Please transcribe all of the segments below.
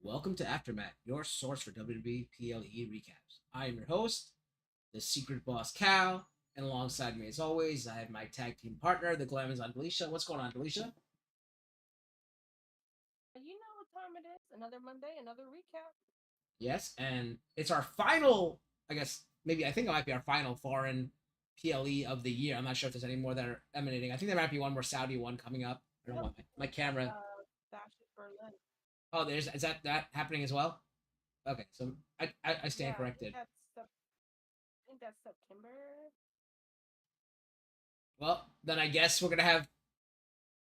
Welcome to AfterMat, your source for WWE PLE recaps. I am your host, the Secret Boss Cal, and alongside me, as always, I have my tag team partner, the Glamazon Delisha. What's going on, Delisha? You know what time it is. Another Monday, another recap. Yes, and it's our final, I guess, maybe I think it might be our final foreign PLE of the year. I'm not sure if there's any more that are emanating. I think there might be one more Saudi one coming up. I don't know Yep. what my We got camera. Fashion Berlin. Oh, there's is that happening as well? Okay, so I stand Yeah, corrected. I think that's September. Well, then I guess we're gonna have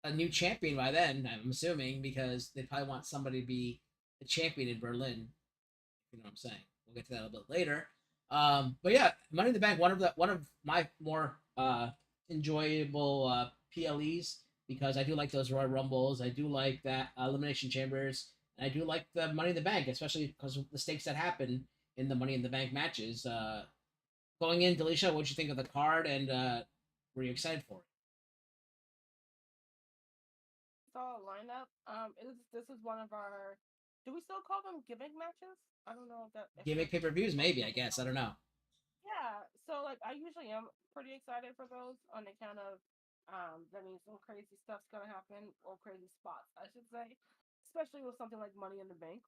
a new champion by then. I'm assuming because they probably want somebody to be the champion in Berlin. You know what I'm saying? We'll get to that a little bit later. But yeah, Money in the Bank, one of my more enjoyable PLEs because I do like those Royal Rumbles. I do like that Elimination Chambers, and I do like the Money in the Bank, especially because of the stakes that happen in the Money in the Bank matches. Going in, Delisha, what'd you think of the card, and were you excited for it? Saw a lineup. This is one of our. Do we still call them gimmick matches? I don't know if Gimmick that's pay per views, what maybe. I people guess I call don't it. know. Yeah. So like I usually am pretty excited for those on account of that means some crazy stuff's gonna happen or crazy spots I should say, especially with something like Money in the Bank.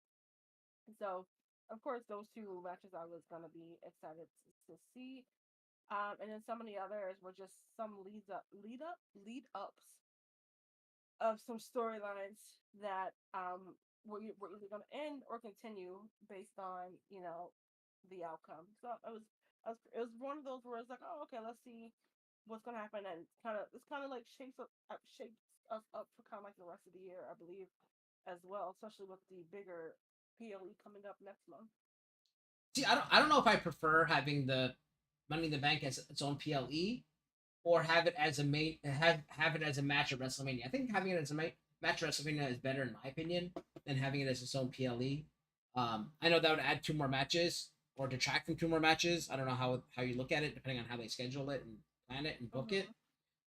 So, of course, those two matches I was gonna be excited to see. And then some of the others were just some lead ups of some storylines that were either gonna end or continue based on the outcome. So it was one of those where it's like, oh, okay, let's see. what's gonna happen, and it's kind of like shapes us up for kind of like the rest of the year, I believe, as well, especially with the bigger PLE coming up next month. See, I don't know if I prefer having the Money in the Bank as its own PLE or have it as a main have it as a match at WrestleMania. I think having it as a match at WrestleMania is better in my opinion than having it as its own PLE. I know that would add two more matches or detract from two more matches. I don't know how you look at it depending on how they schedule it and plan it and book it, Mm-hmm.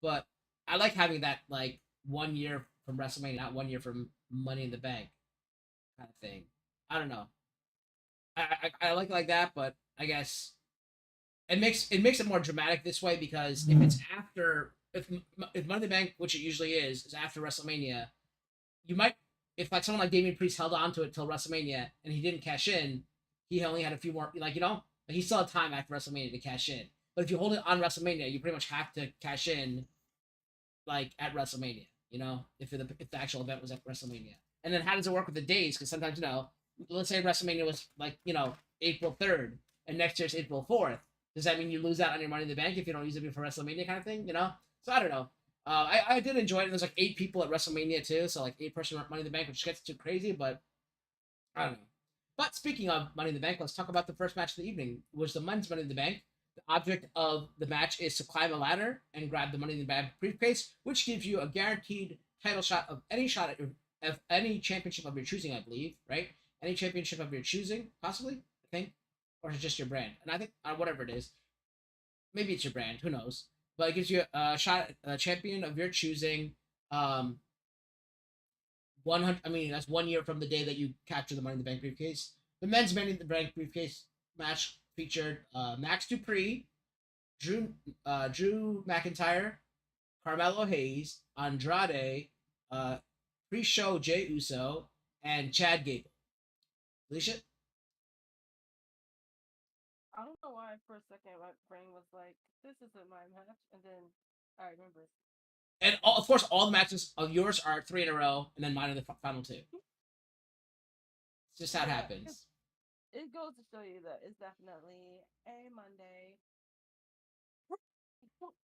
but I like having that like 1 year from WrestleMania, not 1 year from Money in the Bank kind of thing. I don't know. I like that, but I guess it makes it more dramatic this way because if it's after if Money in the Bank, which it usually is after WrestleMania, you might if like someone like Damian Priest held on to it till WrestleMania and he didn't cash in, he only had a few more he still had time after WrestleMania to cash in. But if you hold it on WrestleMania, you pretty much have to cash in like at WrestleMania. If the actual event was at WrestleMania, and then how does it work with the days? Because sometimes let's say WrestleMania was like April 3rd, and next year's April 4th. Does that mean you lose out on your Money in the Bank if you don't use it before WrestleMania kind of thing? So I don't know. I did enjoy it. There's like 8 people at WrestleMania too, so like 8-person Money in the Bank, which gets too crazy, but I don't know. But speaking of Money in the Bank, let's talk about the first match of the evening, which was the men's Money in the Bank. The object of the match is to climb a ladder and grab the Money in the Bank briefcase, which gives you a guaranteed title shot of any championship of your choosing, I believe, right? Any championship of your choosing, possibly, I think, or is it just your brand? And I think whatever it is, maybe it's your brand, who knows? But it gives you a shot at a champion of your choosing. 100. I mean, that's 1 year from the day that you capture the Money in the Bank briefcase. The men's Money in the Bank briefcase match featured Max Dupree, Drew McIntyre, Carmelo Hayes, Andrade, uh, pre-show Jay Uso, and Chad Gable. Alicia? I don't know why for a second my brain was like, "This isn't my match," and then I remember. And of course, all the matches of yours are 3 in a row, and then mine are the final two. It's just how it Yeah, happens. it goes to show you that it's definitely a Monday.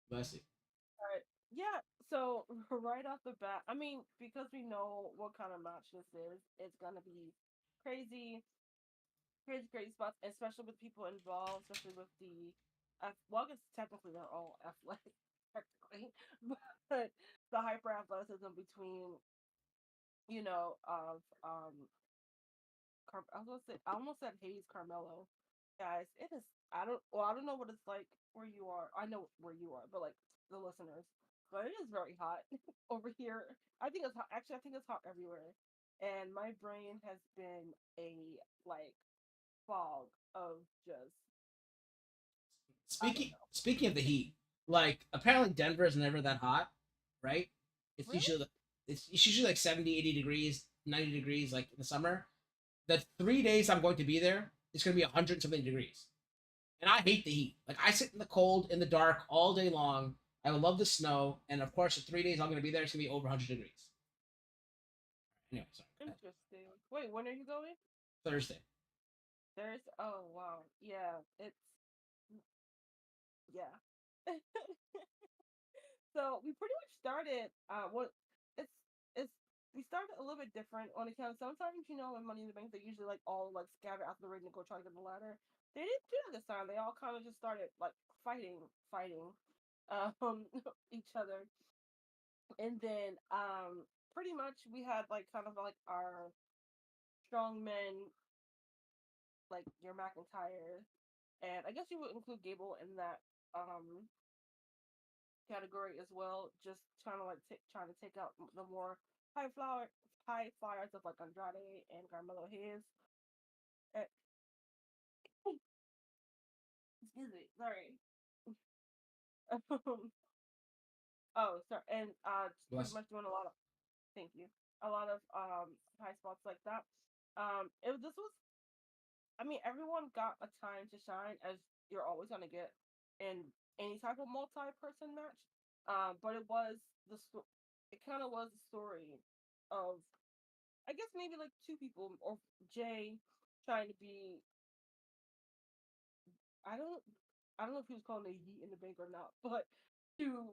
Bless you. Alright. Yeah, so right off the bat, I mean, because we know what kind of match this is, it's gonna be crazy, crazy spots, especially with people involved, especially with well, I guess technically they're all athletic, technically, but the hyper athleticism between, of I almost said Hayes Carmelo. Guys, it is. I don't know what it's like where you are. I know where you are, but like the listeners, but it is very hot over here. I think it's hot. Actually, I think it's hot everywhere, and my brain has been a like fog of just I don't know. Speaking of the heat, like apparently Denver is never that hot, right? It's Really? usually it's usually like 70, 80 degrees, 90 degrees like in the summer. The 3 days I'm going to be there, it's going to be 100 something degrees. And I hate the heat. Like I sit in the cold, in the dark all day long. I would love the snow, and of course, the 3 days I'm going to be there, it's going to be over 100 degrees. Anyway, sorry. Interesting. Wait, when are you going? Thursday. There's. Oh wow. Yeah. It's. Yeah. So we pretty much started. What it's it's we started a little bit different on account. Sometimes in Money in the Bank they usually like all like scatter after the ring to go try to get the ladder. They didn't do that this time. They all kind of just started like fighting, each other, and then pretty much we had like kind of like our strong men like your McIntyre, and I guess you would include Gable in that category as well. Just trying to trying to take out the more high flyers of like Andrade and Carmelo Hayes. Uh, excuse me, sorry. Oh, sorry, and just pretty Bless. much doing a lot of thank you, a lot of high spots like that. This was I mean everyone got a time to shine as you're always gonna get in any type of multi-person match. But it kind of was the story of I guess maybe like two people or Jay trying to be I don't I don't know if he was calling a yeet in the bank or not, but to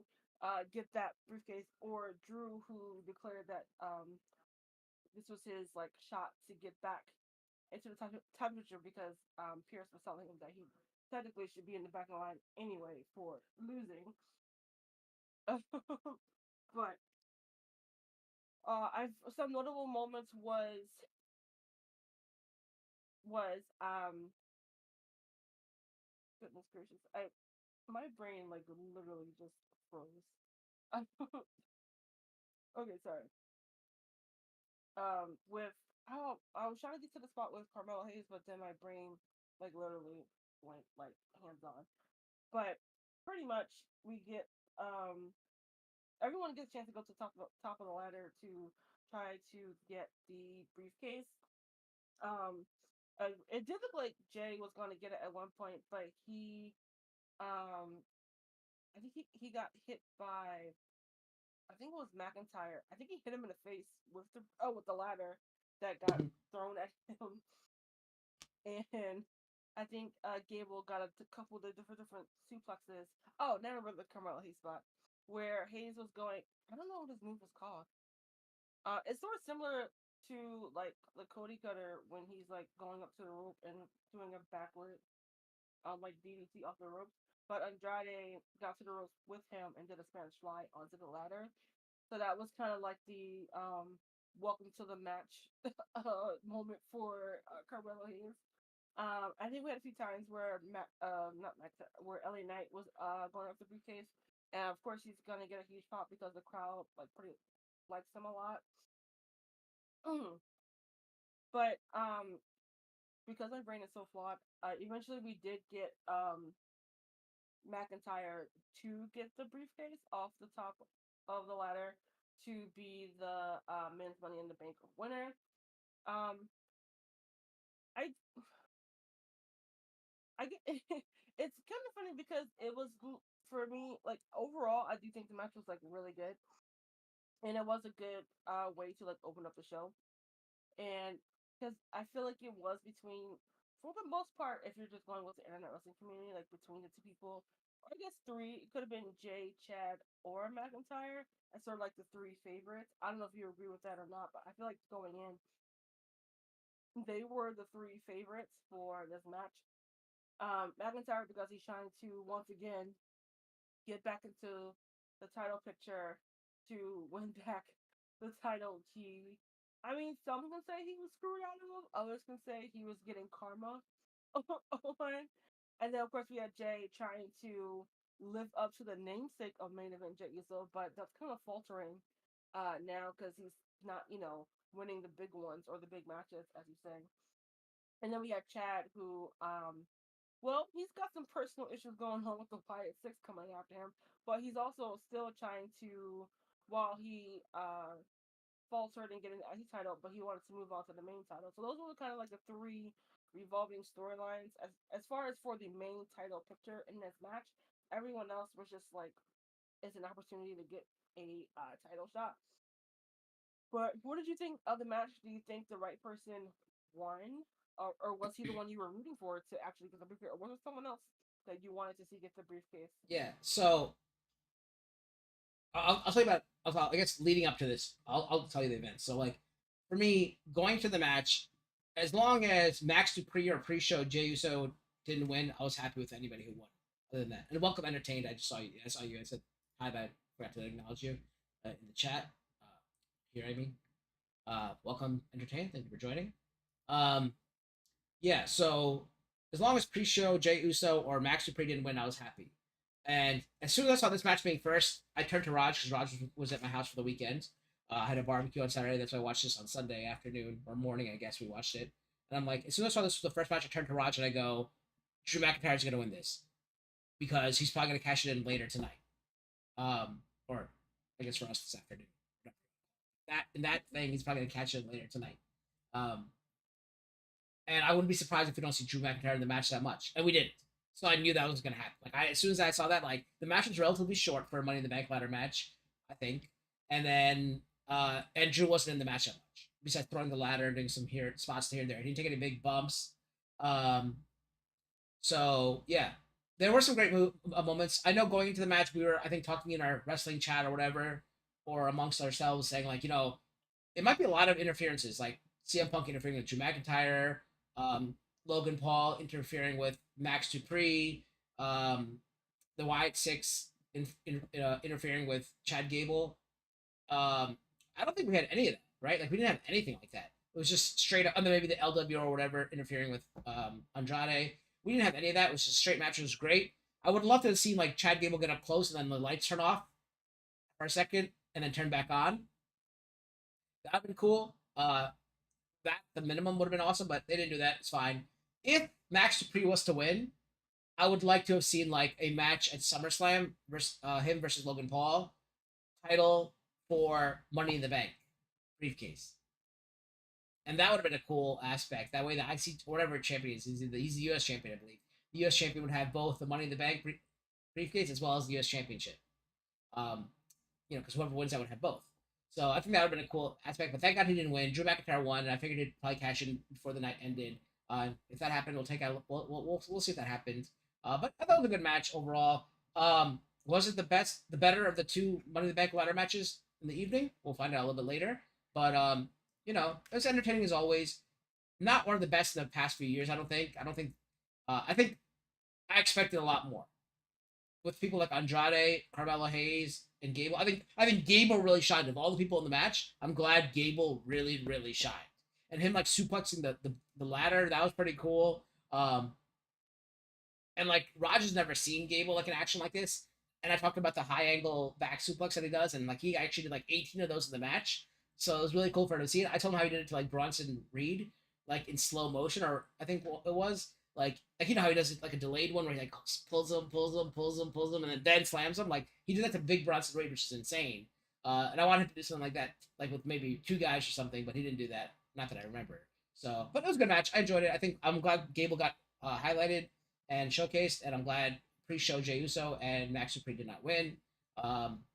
get that briefcase, or Drew, who declared that this was his like shot to get back into the top picture because Pierce was telling him that he technically should be in the back of the line anyway for losing. But I've some notable moments was goodness gracious, I my brain like literally just froze. Okay, sorry. With how I was trying to get to the spot with Carmelo Hayes, but then my brain like literally went like hands on. But pretty much we get everyone gets a chance to go to top of the ladder to try to get the briefcase. Um, it did look like Jay was going to get it at one point, but um, I think he got hit by, I think it was McIntyre. I think he hit him in the face with the ladder that got Mhm. thrown at him, and I think Gable got a couple of different suplexes. Oh, now I remember the Carmelo Hayes spot where Hayes was going. I don't know what his move was called. It's sort of similar to like the Cody Cutter when he's like going up to the rope and doing a backward like DDT off the ropes. But Andrade got to the ropes with him and did a Spanish fly onto the ladder. So that was kind of like the welcome to the match moment for Carmelo Hayes. I think we had a few times where not Matt, where LA Knight was going up the briefcase, and of course he's gonna get a huge pop because the crowd like pretty likes him a lot. But because my brain is so flawed, eventually we did get McIntyre to get the briefcase off the top of the ladder to be the men's Money in the Bank winner. Um, I I get it's kind of funny because it was for me like overall I do think the match was like really good, and it was a good way to like open up the show. And because I feel like it was between, for the most part, if you're just going with the internet wrestling community, like between the two people, or I guess three, it could have been Jay, Chad, or McIntyre as sort of like the three favorites. I don't know if you agree with that or not, but I feel like going in, they were the three favorites for this match. McIntyre because he's trying to once again get back into the title picture to win back the title. I mean, some can say he was screwed out of him. Others can say he was getting karma on. And then, of course, we had Jay trying to live up to the namesake of main event Jey Uso, but that's kind of faltering now because he's not, winning the big ones or the big matches, as you say. And then we had Chad, who well, he's got some personal issues going on with the Wyatt Six coming after him, but he's also still trying to, while he faltered and getting the IC title, but he wanted to move on to the main title. So those were kind of like the three revolving storylines. As far as for the main title picture in this match, everyone else was just like it's an opportunity to get a title shot. But what did you think of the match? Do you think the right person won, or was he the one you were rooting for to actually get the briefcase, or was it someone else that you wanted to see get the briefcase? Yeah. So I'll tell you about. I guess leading up to this, I'll tell you the event. So like for me, going to the match, as long as Max Dupree or pre-show Jey Uso didn't win, I was happy with anybody who won. Other than that, and welcome entertained. I just saw you. I saw you. I said hi, but I forgot to acknowledge you in the chat. Here, I mean, welcome entertained. Thank you for joining. Um, yeah. So as long as pre-show Jey Uso or Max Dupree didn't win, I was happy. And as soon as I saw this match being first, I turned to Raj because Raj was at my house for the weekend. I had a barbecue on Saturday. That's why I watched this on Sunday afternoon or morning, I guess we watched it. And I'm like, as soon as I saw this was the first match, I turned to Raj and I go, Drew McIntyre's going to win this because he's probably going to cash it in later tonight. Or I guess for us this afternoon. That thing, he's probably going to catch it later tonight. Um, and I wouldn't be surprised if we don't see Drew McIntyre in the match that much. And we didn't. So I knew that was going to happen. As soon as I saw that, like the match was relatively short for a Money in the Bank ladder match, I think. And then and Drew wasn't in the match that much. Besides throwing the ladder and doing some spots here and there. He didn't take any big bumps. So yeah. there were some great moments. I know going into the match, we were, I think, talking in our wrestling chat or whatever, or amongst ourselves, saying like, it might be a lot of interferences, like CM Punk interfering with Drew McIntyre, um, Logan Paul interfering with Max Dupree, um, the Wyatt Six interfering with Chad Gable. I don't think we had any of that, right? Like we didn't have anything like that. It was just straight up, and then maybe the LW or whatever interfering with Andrade. We didn't have any of that. It was just straight match. It was great. I would love to have seen like Chad Gable get up close and then the lights turn off for a second and then turn back on. That'd been cool. That the minimum would have been awesome, but they didn't do that. It's fine. If Max Dupree was to win, I would like to have seen like a match at SummerSlam versus him versus Logan Paul, title for Money in the Bank briefcase, and that would have been a cool aspect. That way, the IC whatever champion is, he's the U.S. champion, I believe. The U.S. champion would have both the Money in the Bank briefcase as well as the U.S. championship. Um, because whoever wins that would have both. So I think that would have been a cool aspect. But thank God he didn't win. Drew McIntyre won, and I figured he'd probably cash in before the night ended. If that happened, we'll take out. We'll see if that happens. But I thought it was a good match overall. Was it the better of the two Money in the Bank ladder matches in the evening? We'll find out a little bit later. But it was entertaining as always. Not one of the best in the past few years. I don't think. I don't think. I think I expected a lot more with people like Andrade, Carmelo Hayes, and Gable. I think Gable really shined of all the people in the match. I'm glad Gable really really shined, and him like suplexing the ladder, that was pretty cool. And like Roger's never seen Gable like in action like this, and I talked about the high angle back suplex that he does, and like he actually did like 18 of those in the match, so it was really cool for him to see it. I told him how he did it to like Bronson Reed, like in slow motion, or I think it was like how he does it like a delayed one where he like pulls him, and then slams him. Like he did that to Big Bronson Reed, which is insane. And I wanted him to do something like that, like with maybe two guys or something, but he didn't do that. Not that I remember. So, but it was a good match. I enjoyed it. I'm glad Gable got highlighted and showcased, and I'm glad pre-show Jey Uso and Max Dupree did not win.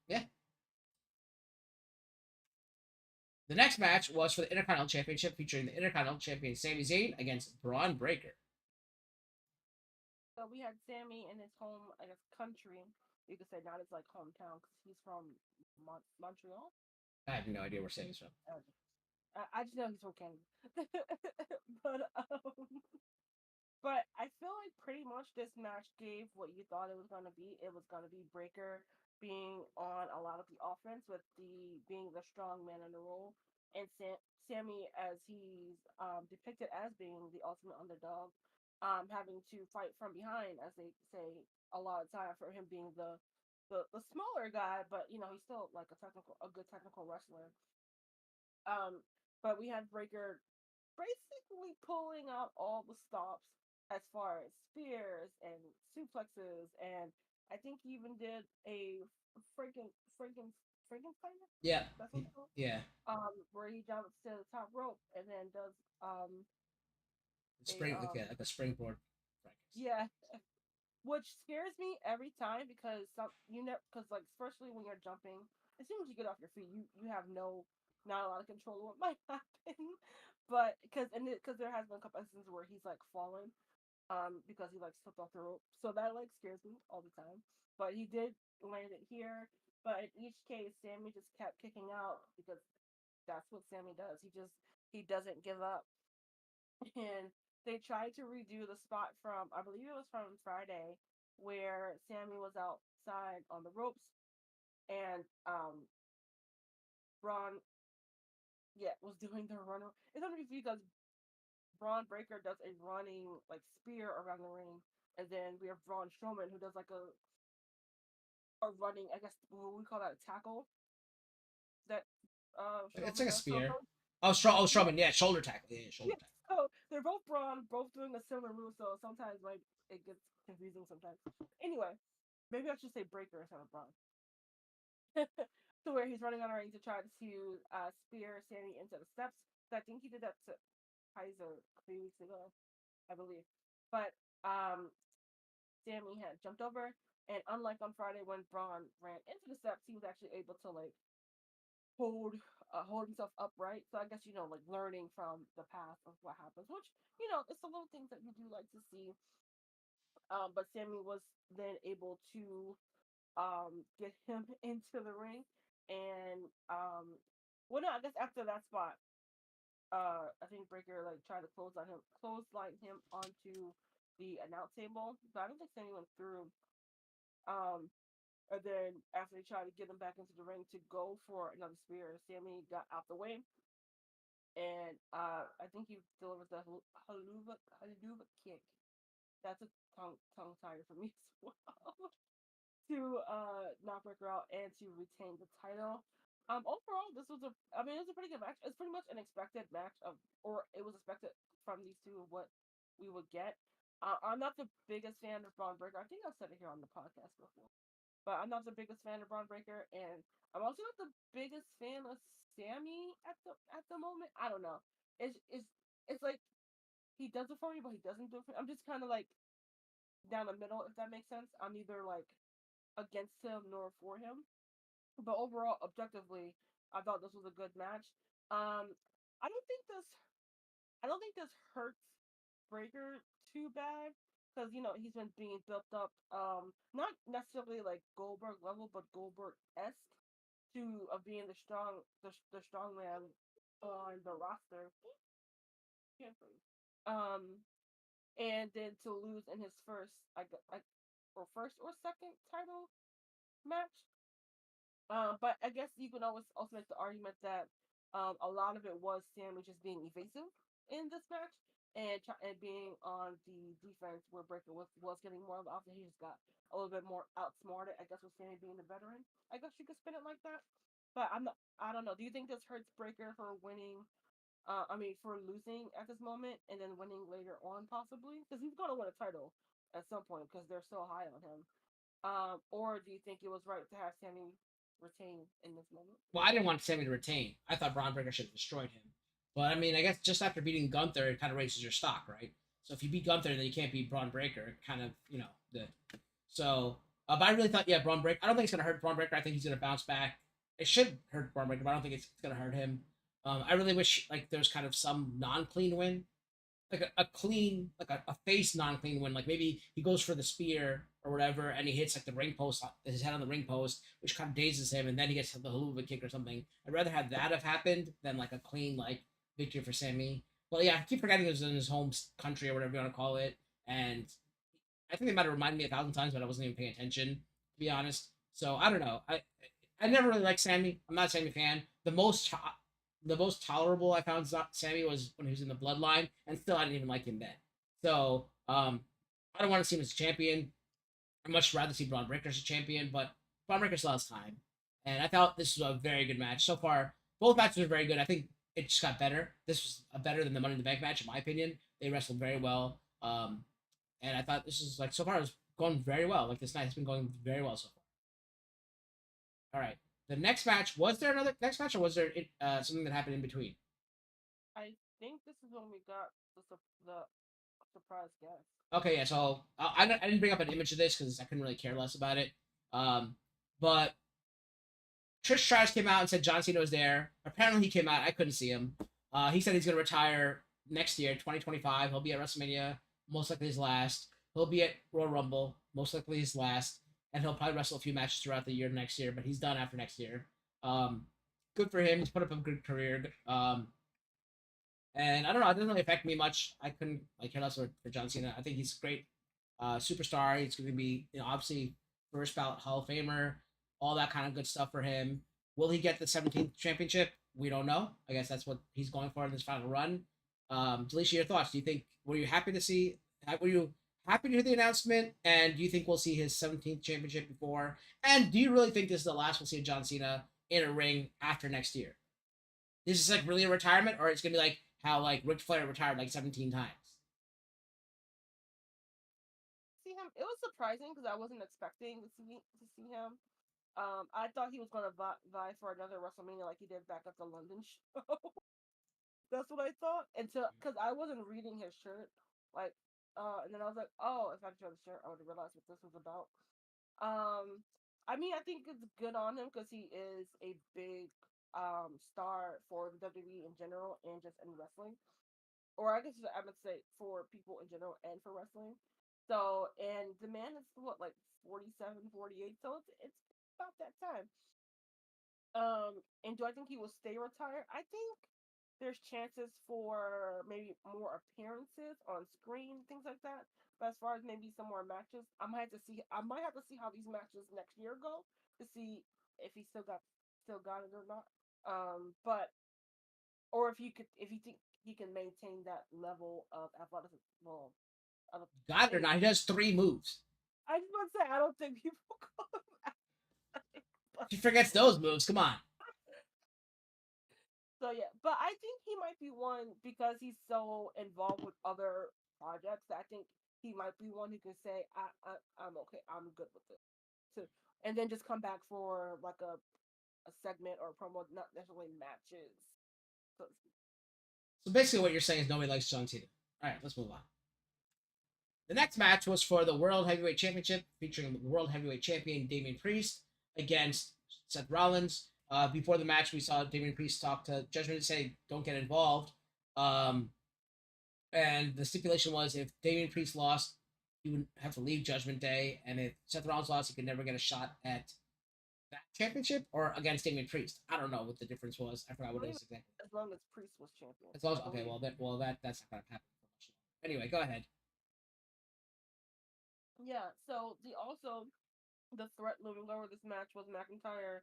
Yeah. The next match was for the Intercontinental Championship, featuring the Intercontinental Champion Sami Zayn against Braun Breaker. So we had Sammy in his home, I guess, country. You could say not his like hometown because he's from Montreal. I have no idea where Sami's from. I just know he's from Canada. but but I feel like pretty much this match gave what you thought it was gonna be. It was gonna be Breaker being on a lot of the offense with the being the strong man in the role, and Sammy as he's depicted as being the ultimate underdog, having to fight from behind, as they say a lot of time for him being the smaller guy, but he's still like a good technical wrestler. But we had Breaker basically pulling out all the stops as far as spears and suplexes, and I think he even did a freaking freaking Frankensteiner. Yeah. That's what it's called. Yeah. Where he jumps to the top rope and then does a Spring like a springboard. yeah, which scares me every time because because like especially when you're jumping, as soon as you get off your feet, you have not a lot of control of what might happen. But because there has been a couple instances where he's like fallen, because he like slipped off the rope, so that like scares me all the time. But he did land it here. But in each case, Sammy just kept kicking out because that's what Sammy does. He doesn't give up, and they tried to redo the spot from, I believe it was from Friday, where Sammy was outside on the ropes, and Braun, yeah, was doing the run. It's only because Braun Breaker does a running like spear around the ring, and then we have Braun Strowman who does like a running, I guess what we call that, a tackle that It's Strowman like a does. So spear. both, Oh, yeah, Strowman. Yeah, shoulder tackle. Yeah, shoulder yeah. tackle. So they're both Braun, both doing a similar move. So sometimes like it gets confusing sometimes. Anyway, maybe I should say Breaker instead of Braun. So where he's running on a ring to try to spear Sammy into the steps. So I think he did that to Kaiser a few weeks ago, I believe. But Sammy had jumped over, and unlike on Friday when Braun ran into the steps, he was actually able to like hold hold himself upright. So I guess like learning from the past of what happens, which it's the little things that you do like to see. But Sammy was then able to get him into the ring, and well, no, I guess after that spot, I think Breaker like tried to clothesline him onto the announce table, but I don't think Sammy went through. Um, and then after they tried to get him back into the ring to go for another spear, Sammy got out the way, and I think he delivers the haluva kick. That's a tongue tire for me as well. To knock Breaker out and to retain the title. Overall, this was it was a pretty good match. It's pretty much an expected match or it was expected from these two of what we would get. I'm not the biggest fan of Braun Breaker. I think I've said it here on the podcast before, but I'm not the biggest fan of Braun Breaker, and I'm also not the biggest fan of Sammy at the moment. I don't know. It's like he does it for me, but he doesn't do it for me. I'm just kind of like down the middle, if that makes sense. I'm neither like against him nor for him. But overall, objectively, I thought this was a good match. Um, I don't think this hurts Breaker too bad because he's been being built up, not necessarily like Goldberg level, but Goldberg esque to of being the strong man on the roster. Can't breathe. And then to lose in his or first or second title match. But I guess you can always also make the argument that a lot of it was Sammy just being evasive in this match and being on the defense where Breaker was getting more of the offense. He just got a little bit more outsmarted. I guess with Sammy being the veteran, I guess you could spin it like that. But I'm not. I don't know. Do you think this hurts Breaker for winning? For losing at this moment and then winning later on, possibly because he's gonna win a title at some point because they're so high on him. Or do you think it was right to have Sammy retain in this moment? Well, I didn't want Sammy to retain. I thought Braun Breaker should have destroyed him. But I mean, I guess just after beating Gunther, it kind of raises your stock, right? So if you beat Gunther, then you can't beat Braun Breaker. Kind of, the so. But I really thought, yeah, Braun Breaker. I don't think it's gonna hurt Braun Breaker. I think he's gonna bounce back. It should hurt Braun Breaker, but I don't think it's gonna hurt him. I really wish like there's kind of some non-clean win, like a clean, like a face non-clean win. Like maybe he goes for the spear or whatever, and he hits like the ring post, his head on the ring post, which kind of dazes him, and then he gets the haluva kick or something. I'd rather have that have happened than like a clean like victory for Sammy. Well, yeah, I keep forgetting it was in his home country or whatever you want to call it, and I think they might have reminded me 1,000 times, but I wasn't even paying attention to be honest. So I don't know. I never really liked Sammy. I'm not a Sammy fan. The most tolerable I found Sammy was when he was in the Bloodline, and still I didn't even like him then. So I don't want to see him as a champion. I'd much rather see Braun Breaker as a champion, but Braun Breaker still has time. And I thought this was a very good match so far. Both matches were very good. I think it just got better. This was better than the Money in the Bank match, in my opinion. They wrestled very well, and I thought this was like so far it was going very well. Like this night has been going very well so far. All right. The next match, was there another next match, or was there something that happened in between? I think this is when we got the surprise guest. Okay, yeah. So I didn't bring up an image of this because I couldn't really care less about it. Um, but Trish Stratus came out and said John Cena was there. Apparently, he came out. I couldn't see him. He said he's gonna retire next year, 2025. He'll be at WrestleMania, most likely his last. He'll be at Royal Rumble, most likely his last, and he'll probably wrestle a few matches throughout the year next year. But he's done after next year. Um, Good for him. He's put up a good career. And I don't know, it doesn't really affect me much. I couldn't like care less for John Cena. I think he's a great superstar. He's going to be, obviously first ballot Hall of Famer, all that kind of good stuff for him. Will he get the 17th championship? We don't know. I guess that's what he's going for in this final run. Delisha, your thoughts? Do you think were you happy to see? Were you happy to hear the announcement? And do you think we'll see his 17th championship before? And do you really think this is the last we'll see of John Cena in a ring after next year? This is like really a retirement, or it's gonna be like how like Ric Flair retired like 17 times. See him. It was surprising because I wasn't expecting to see him. I thought he was gonna vie for another WrestleMania like he did back at the London show. That's what I thought until because I wasn't reading his shirt, like, and then I was like, oh, if I showed the shirt, I would have realized what this was about. I think it's good on him because he is a big star for the WWE in general and just in wrestling, or I guess I would say for people in general and for wrestling. So, and the man is what, like 47, 48. So it's about that time. And do I think he will stay retired? I think there's chances for maybe more appearances on screen, things like that. But as far as maybe some more matches, I might have to see. I might have to see how these matches next year go to see if he still got it or not. But or if you could, if you think he can maintain that level of athleticism. Well, I God or think not, he does three moves. I just want to say I don't think people call him athletic, but She forgets those moves. Come on. so yeah, but I think he might be one because he's so involved with other projects. I think he might be one who can say, I'm okay, I'm good with it," to and then just come back for like a segment or a promo, not necessarily matches. So So basically, what you're saying is nobody likes John Cena. All right, let's move on. The next match was for the World Heavyweight Championship, featuring the World Heavyweight Champion Damian Priest against Seth Rollins. Before the match, we saw Damian Priest talk to Judgment and say, "Don't get involved." Um, and the stipulation was if Damian Priest lost, he would have to leave Judgment Day, and if Seth Rollins lost, he could never get a shot at that championship or against Damian Priest. I don't know what the difference was. I forgot I what it believe was exactly. as long as Priest was champion, As long I as okay, believe. that's not gonna happen for much longer. Anyway, go ahead. Yeah. So the threat moving over this match was McIntyre.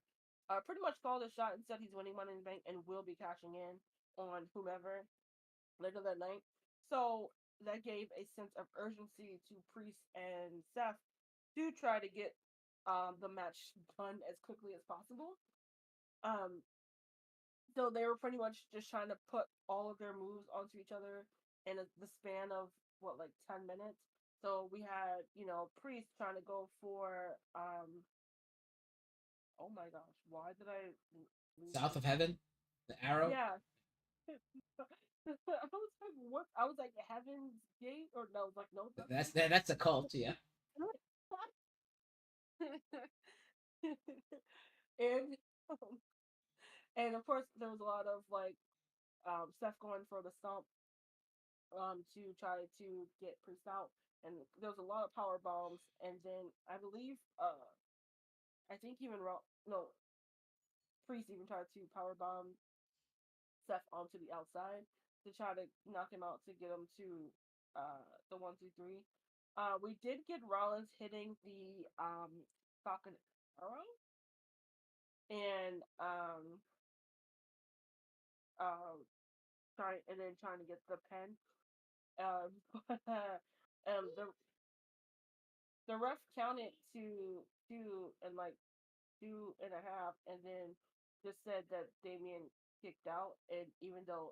Pretty much called a shot and said he's winning Money in the Bank and will be cashing in on whomever later that night. So that gave a sense of urgency to Priest and Seth to try to get the match done as quickly as possible. Um, so they were pretty much just trying to put all of their moves onto each other in the span of what, like 10 minutes. So we had, Priest trying to go for oh my gosh, why did I lose South this? of Heaven, the Arrow. Yeah. I was like, what? I was like, Heaven's Gate? Or no, like, no, that's That's a cult. Yeah. and and of course there was a lot of like Seth going for the stomp to try to get Priest out, and there was a lot of power bombs, and then I believe I think even no, Priest even tried to power bomb Seth onto the outside to try to knock him out to get him to the 1, 2, 3. We did get Rollins hitting the Falcon Arrow and uh, trying to get the pen. But the ref counted to two and like 2.5, and then just said that Damien kicked out. And even though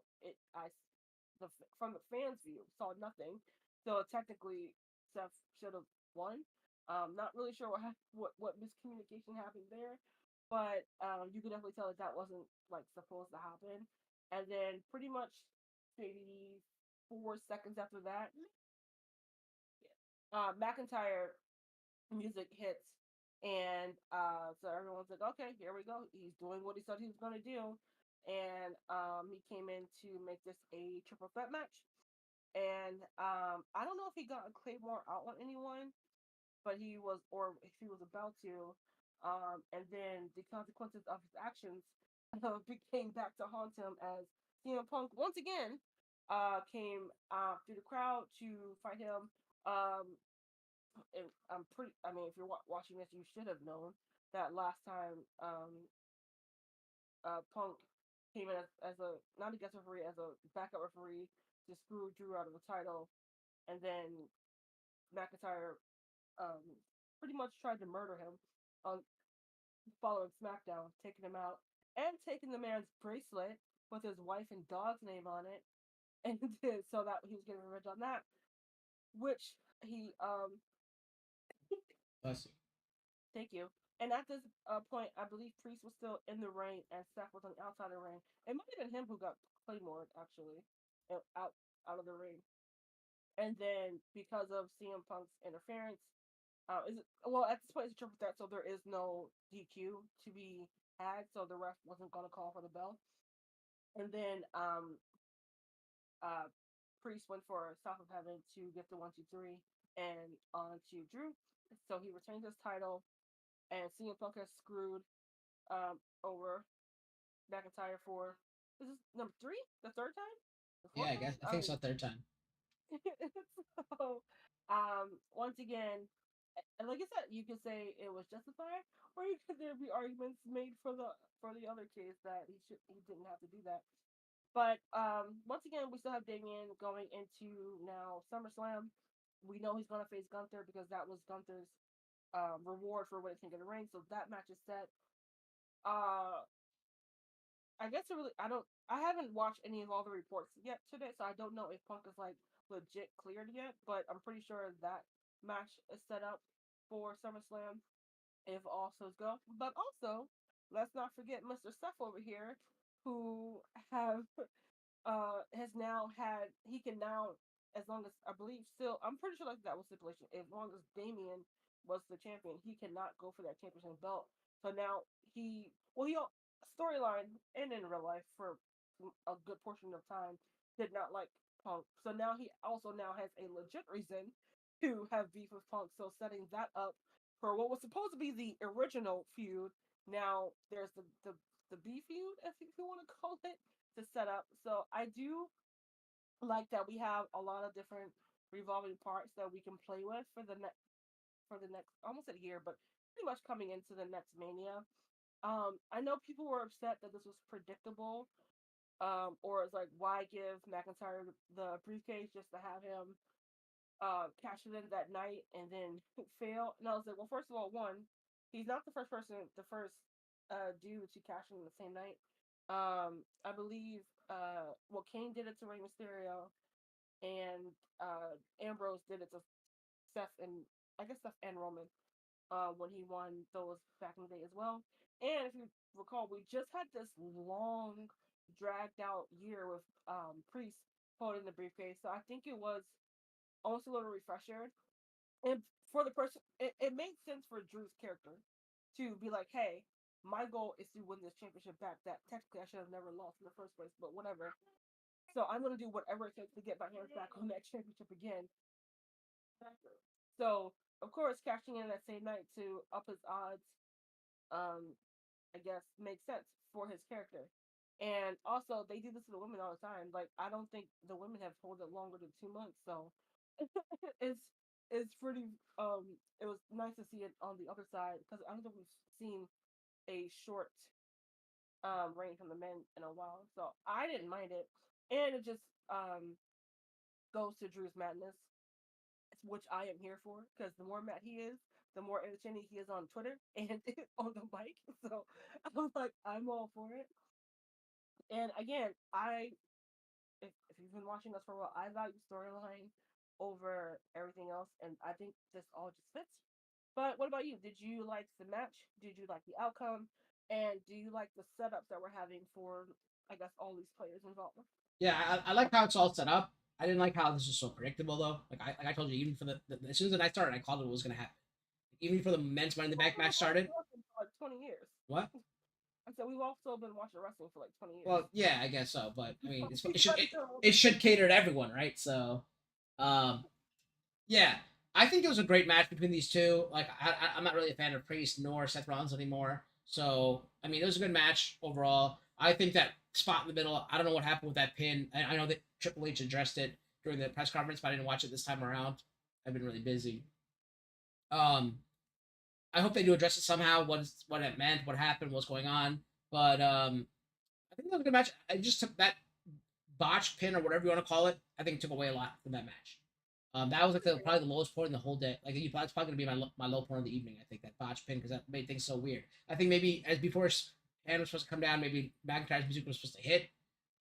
from the fans' view, saw nothing, so technically Seth should have won. Not really sure what miscommunication happened there, but you could definitely tell that that wasn't like supposed to happen. And then pretty much maybe 4 seconds after that, McIntyre music hits, and so everyone's like, okay, here we go, he's doing what he said he was going to do. And he came in to make this a triple threat match. And I don't know if he got a Claymore out on anyone, but he was, or if he was about to. And then the consequences of his actions became back to haunt him as CM Punk once again came through the crowd to fight him. Um, and I'm pretty. I mean, if you're watching this, you should have known that last time Punk came in as a not a guest referee, as a backup referee to screw Drew out of the title, and then McIntyre um, pretty much tried to murder him on following SmackDown, taking him out and taking the man's bracelet with his wife and dog's name on it, and so that he was getting revenge on that, which he Bless you. Thank you. And at this point, I believe Priest was still in the ring and Seth was on the outside of the ring. It might have been him who got Claymore actually, out of the ring. And then because of CM Punk's interference, is it, well, at this point it's a triple threat, so there is no DQ to be had, so the ref wasn't gonna call for the bell. And then uh Priest went for South of Heaven to get the 1, 2, 3, and on to Drew. So he retains his title, and CM Punk has screwed over McIntyre for this is number three, the third time, the Yeah, fourth I time. I think don't so. even. Third time. So, once again, and like I said, you could say it was justified, or you could there be arguments made for the other case that he didn't have to do that. But once again, we still have Damien going into now SummerSlam. We know he's gonna face Gunther because that was Gunther's reward for winning King of the Ring. So that match is set. Uh, I guess it really I haven't watched any of all the reports yet today, so I don't know if Punk is like legit cleared yet. But I'm pretty sure that match is set up for SummerSlam if all goes go. But also, let's not forget Mr. Seth over here, who have has now had he can now, as long as I believe still I'm pretty sure like that was stipulation, as long as Damien was the champion he cannot go for that championship belt. So now he storyline and in real life for a good portion of time did not like Punk, so now he also now has a legit reason to have beef with Punk, so setting that up for what was supposed to be the original feud. Now there's the B feud, if you want to call it, to set up. So I do like that we have a lot of different revolving parts that we can play with for the next almost a year, but pretty much coming into the next Mania. I know people were upset that this was predictable. Or it's like, why give McIntyre the briefcase just to have him cash it in that night and then fail? And I was like, well, first of all, one, he's not the first dude to cash in the same night. I believe well, Kane did it to Rey Mysterio, and Ambrose did it to Seth and I guess Seth and Roman when he won those back in the day as well. And if you recall, we just had this long, dragged out year with Priest holding the briefcase. So I think it was almost a little refresher. And for the person, it made sense for Drew's character to be like, hey, my goal is to win this championship back that technically I should have never lost in the first place, but whatever. So I'm going to do whatever it takes to get my hands back on that championship again. So, of course, cashing in that same night to up his odds, um, I guess, makes sense for his character. And also, they do this to the women all the time. Like, I don't think the women have pulled it longer than 2 months. So, it's it's pretty. It was nice to see it on the other side because I don't think we've seen a short reign from the men in a while. So I didn't mind it, and it just goes to Drew's madness, which I am here for because the more mad he is, the more entertaining he is on Twitter and on the mic. So I'm like, I'm all for it. And again, if you've been watching us for a while, I value storyline over everything else, and I think this all just fits. But what about you? Did you like the match? Did you like the outcome? And do you like the setups that we're having for, I guess, all these players involved? Yeah, I like how it's all set up. I didn't like how this was so predictable though. Like I told you, even for as soon as the night started, I called it what was gonna happen. Even before the men's Money in the Bank match started. For like 20 years. What? I said we've also been watching wrestling for like 20 years. Well, yeah, I guess so. But I mean, it should cater to everyone, right? So, um, yeah, I think it was a great match between these two. Like, I'm not really a fan of Priest nor Seth Rollins anymore. So, I mean, it was a good match overall. I think that spot in the middle, I don't know what happened with that pin. I know that Triple H addressed it during the press conference, but I didn't watch it this time around. I've been really busy. Um, I hope they do address it somehow. What it meant, what happened, what's going on. But I think that was a good match. I just took that botch pin or whatever you want to call it. I think it took away a lot from that match. That was like probably the lowest point in the whole day. Like that's probably gonna be my low point of the evening. I think that botch pin because that made things so weird. I think maybe as before hand was supposed to come down, maybe McIntyre's music was supposed to hit.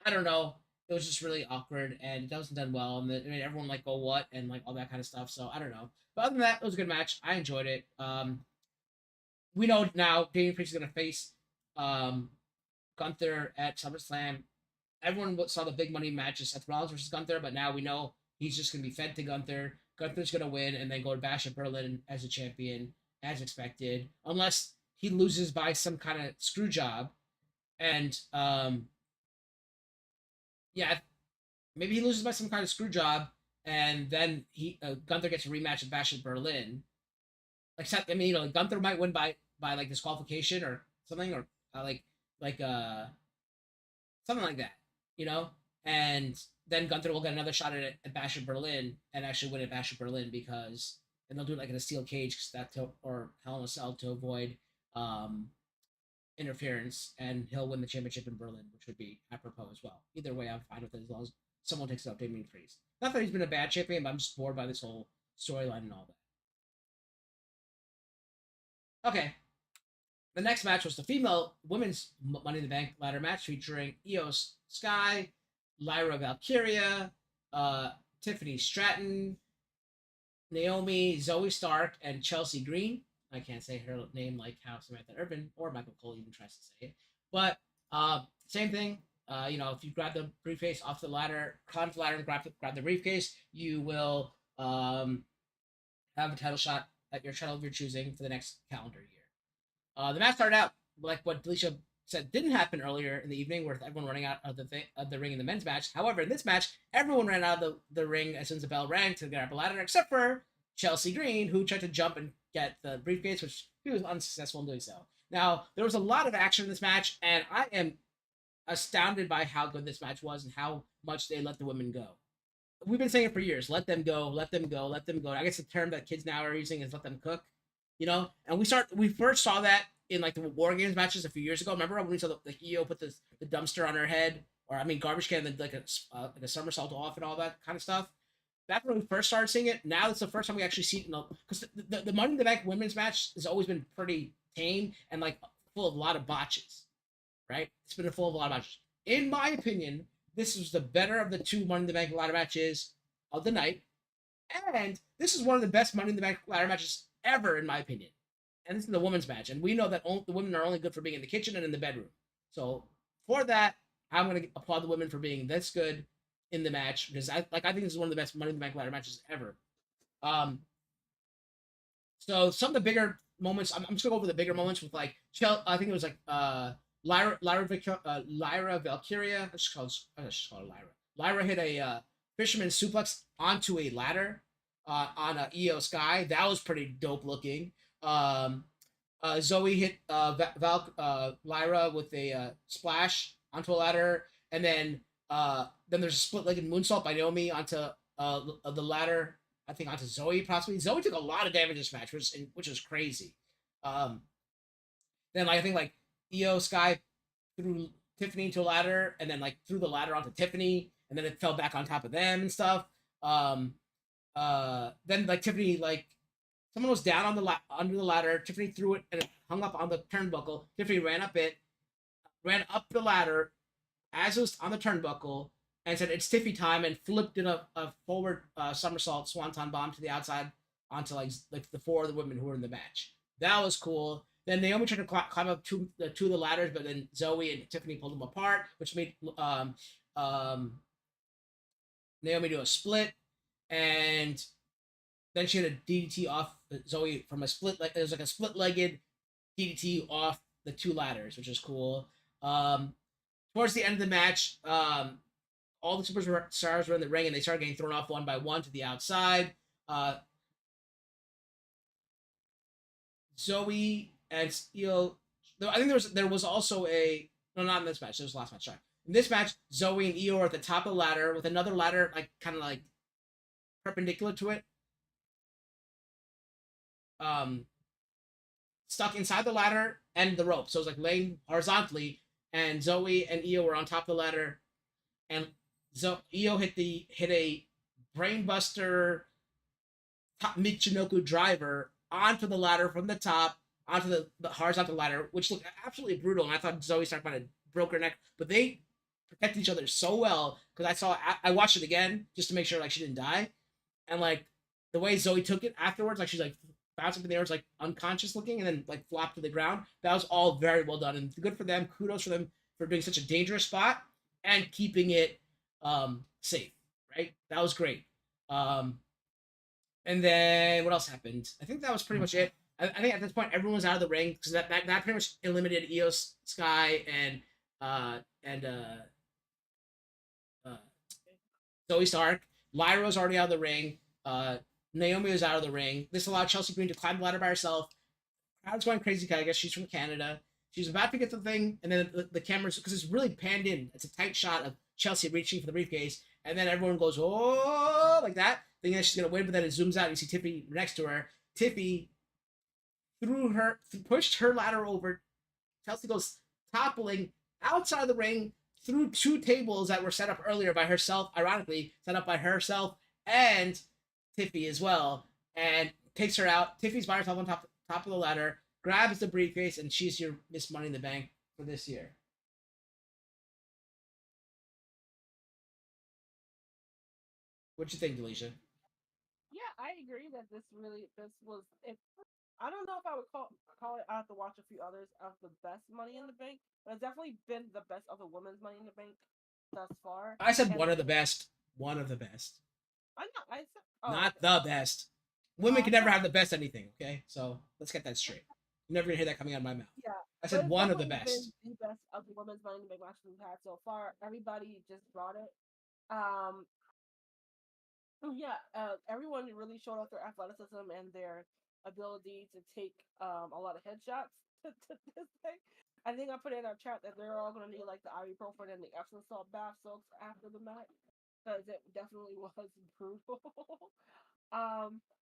I don't know. It was just really awkward and it wasn't done well. And it made everyone like go what and like all that kind of stuff. So I don't know. But other than that, it was a good match. I enjoyed it. We know now Damian Priest is gonna face um, Gunther at SummerSlam. Everyone saw the big money matches Seth Rollins versus Gunther, but now we know he's just going to be fed to Gunther. Gunther's going to win and then go to Bash at Berlin as a champion, as expected, unless he loses by some kind of screw job. And yeah, maybe he loses by some kind of screw job, and then Gunther gets a rematch with Bash in Berlin. Except, I mean, Gunther might win by like disqualification or something, or like something like that, you know. And then Gunther will get another shot at Bash in Berlin and actually win at Bash in Berlin because, and they'll do it like in a steel cage or Hell in a Cell to avoid um interference, and he'll win the championship in Berlin, which would be apropos as well. Either way, I'm fine with it as long as someone takes it out Damien Priest. Not that he's been a bad champion, but I'm just bored by this whole storyline and all that. Okay, the next match was the female women's Money in the Bank ladder match featuring Io Sky, Lyra Valkyria, Tiffany Stratton, Naomi, Zoe Stark, and Chelsea Green. I can't say her name like how Samantha Urban or Michael Cole even tries to say it. But same thing. If you grab the briefcase off the ladder, climb the ladder and grab the briefcase, you will have a title shot at your title of your choosing for the next calendar year. The match started out like what Delisha said didn't happen earlier in the evening, with everyone running out of the ring in the men's match. However, in this match, everyone ran out of the ring as soon as the bell rang to grab a ladder, except for Chelsea Green, who tried to jump and get the briefcase, which he was unsuccessful in doing so. Now, there was a lot of action in this match, and I am astounded by how good this match was and how much they let the women go. We've been saying it for years. Let them go, let them go, let them go. I guess the term that kids now are using is let them cook, And we first saw that in like the War Games matches a few years ago. Remember when we saw the Io put the dumpster on her head, or I mean garbage can, and like a somersault off and all that kind of stuff. That's when we first started seeing it. Now it's the first time we actually see it because the Money in the Bank women's match has always been pretty tame and like full of a lot of botches, right? It's been full of a lot of botches. In my opinion, this is the better of the two Money in the Bank ladder matches of the night, and this is one of the best Money in the Bank ladder matches ever, in my opinion. And this is the women's match, and we know that the women are only good for being in the kitchen and in the bedroom. So for that, I'm going to applaud the women for being this good in the match, because I think this is one of the best Money in the Bank ladder matches ever. So some of the bigger moments, I'm just gonna go over the bigger moments with like I think it was like Lyra Valkyria. I just call her Lyra. Lyra hit a fisherman suplex onto a ladder on a Io Sky. That was pretty dope looking. Zoe hit Lyra with a splash onto a ladder, and then there's a split-legged moonsault by Naomi onto the ladder. I think onto Zoe possibly. Zoe took a lot of damage this match, which is crazy. Then I think like Io Sky threw Tiffany into a ladder, and then like threw the ladder onto Tiffany, and then it fell back on top of them and stuff. Then like Tiffany, like someone was down on under the ladder. Tiffany threw it and it hung up on the turnbuckle. Tiffany ran up the ladder as it was on the turnbuckle and said it's Tiffy time, and flipped in a forward somersault swanton bomb to the outside onto like the four of the women who were in the match. That was cool. Then Naomi tried to climb up two of the ladders, but then Zoe and Tiffany pulled them apart, which made Naomi do a split, and then she had a DDT off Zoe from a split. It was like a split-legged DDT off the two ladders, which is cool. Towards the end of the match, all the superstars were in the ring, and they started getting thrown off one by one to the outside. Zoe and Io. I think there was also not in this match. It was the last match. Sorry. In this match, Zoe and Io are at the top of the ladder with another ladder like kind of like perpendicular to it. Stuck inside the ladder and the rope. So it was like laying horizontally, and Zoe and Io were on top of the ladder, and Io hit a brainbuster Michinoku driver onto the ladder from the top onto the horizontal ladder, which looked absolutely brutal. And I thought Zoe Stark might have broke her neck, but they protected each other so well, because I watched it again just to make sure like she didn't die, and like the way Zoe took it afterwards, like she's like bouncing in the air, was like unconscious looking, and then like flopped to the ground. That was all very well done, and good for them. Kudos for them for doing such a dangerous spot and keeping it safe. Right, that was great. And then what else happened? I think that was pretty much it. I think at this point everyone was out of the ring, because that pretty much eliminated Io Sky and Zoe Stark. Lyra was already out of the ring. Naomi was out of the ring. This allowed Chelsea Green to climb the ladder by herself. Crowd's going crazy because I guess she's from Canada. She's about to get the thing, and then the camera's, because it's really panned in. It's a tight shot of Chelsea reaching for the briefcase, and then everyone goes, oh, like that, thinking that she's going to win, but then it zooms out, and you see Tiffy next to her. Tiffy pushed her ladder over. Chelsea goes toppling outside the ring through 2 tables that were set up earlier by herself, ironically, set up by herself and Tiffy as well, and takes her out. Tiffy's by herself on top of the ladder, grabs the briefcase, and she's your Miss Money in the Bank for this year. What'd you think, Delisha? Yeah, I agree that this was it. I don't know if I would call it. I have to watch a few others of the best Money in the Bank, but it's definitely been the best of the women's Money in the Bank thus far. I said And one of the best. One of the best. I know I said Not okay. the best. Women can never So have the best anything, okay? So let's get that straight. You're never gonna hear that coming out of my mouth. yeah, I but said it's one of the definitely been best. the best of the women's Money in the Bank matches we've had so far. Everybody just brought it. Um, yeah, everyone really showed off their athleticism and their ability to take a lot of headshots to this thing. I think I put in our chat that they're all gonna need like the ibuprofen and the Epsom salt bath soaks after the match because it definitely was brutal.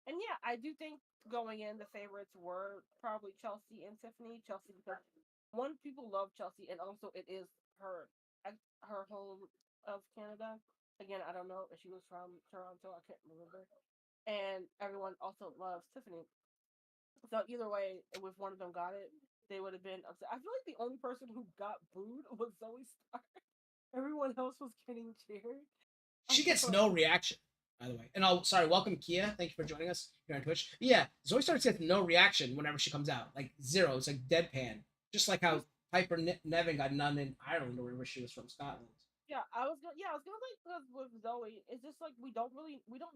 And yeah, I do think going in the favorites were probably Chelsea and Tiffany. Chelsea because one, people love Chelsea, and also it is her her home of Canada. Again, I don't know if she was from Toronto. I can't remember. And everyone also loves Tiffany. So either way, if one of them got it, they would have been upset. I feel like the only person who got booed was Zoe Stark. Everyone else was getting cheered. She gets no reaction, by the way. And sorry, welcome Kia. Thank you for joining us here on Twitch. Yeah, Zoe Stark gets no reaction whenever she comes out. Like zero. It's like deadpan. Just like how Piper Nevin got none in Ireland or wherever she was from, Scotland. I was gonna like with Zoe. It's just like we don't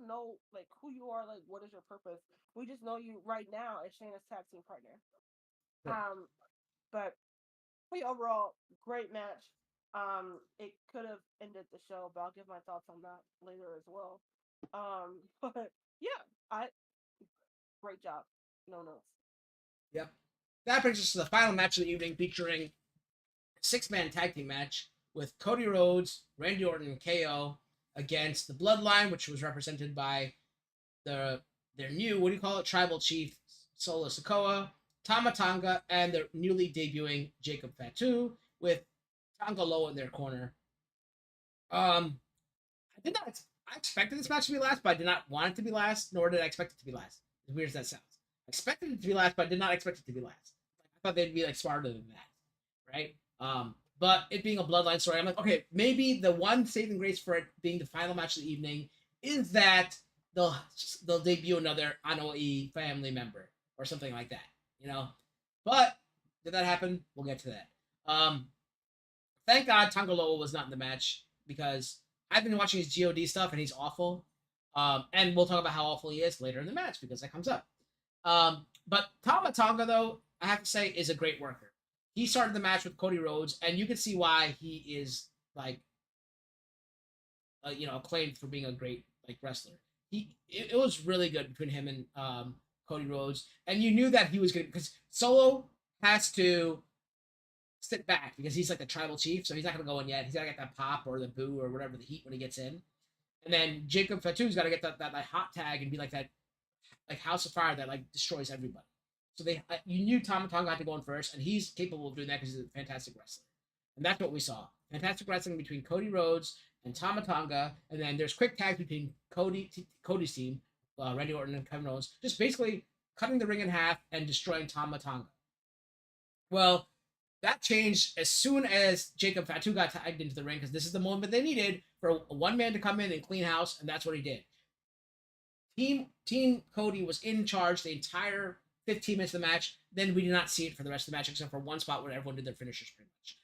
know like who you are, like what is your purpose. We just know you right now as Shayna's tag team partner. Sure. Um, but overall great match. It could have ended the show, but I'll give my thoughts on that later as well. But yeah, I great job. No notes. Yep. That brings us to the final match of the evening, featuring a 6-man tag team match with Cody Rhodes, Randy Orton, and KO against the Bloodline, which was represented by their new, what do you call it, tribal chief Solo Sikoa, Tama Tonga, and their newly debuting Jacob Fatu with Tonga Loa in their corner. I did not. I expected this match to be last, but I did not want it to be last, nor did I expect it to be last. As weird as that sounds, I expected it to be last, but I did not expect it to be last. I thought they'd be like smarter than that, right? But it being a bloodline story, I'm like, okay, maybe the one saving grace for it being the final match of the evening is that they'll debut another Anoa'i family member or something like that, you know. But did that happen? We'll get to that. Thank God Tangaloa was not in the match because I've been watching his God stuff and he's awful. And we'll talk about how awful he is later in the match because that comes up. But Tama Tonga, though, I have to say, is a great worker. He started the match with Cody Rhodes, and you can see why he is like, acclaimed for being a great like wrestler. It was really good between him and Cody Rhodes, and you knew that he was going to, because Solo has to sit back because he's like the tribal chief, so he's not going to go in yet. He's got to get that pop or the boo or whatever, the heat when he gets in. And then Jacob Fatu's got to get that like hot tag and be like that like House of Fire that like destroys everybody. So you knew Tama Tonga had to go in first, and he's capable of doing that because he's a fantastic wrestler. And that's what we saw. Fantastic wrestling between Cody Rhodes and Tama Tonga, and then there's quick tags between Cody's team, Randy Orton and Kevin Owens, just basically cutting the ring in half and destroying Tama Tonga. Well, that changed as soon as Jacob Fatu got tagged into the ring because this is the moment they needed for one man to come in and clean house, and that's what he did. Team Cody was in charge the entire 15 minutes of the match. Then we did not see it for the rest of the match except for one spot where everyone did their finishers pretty much.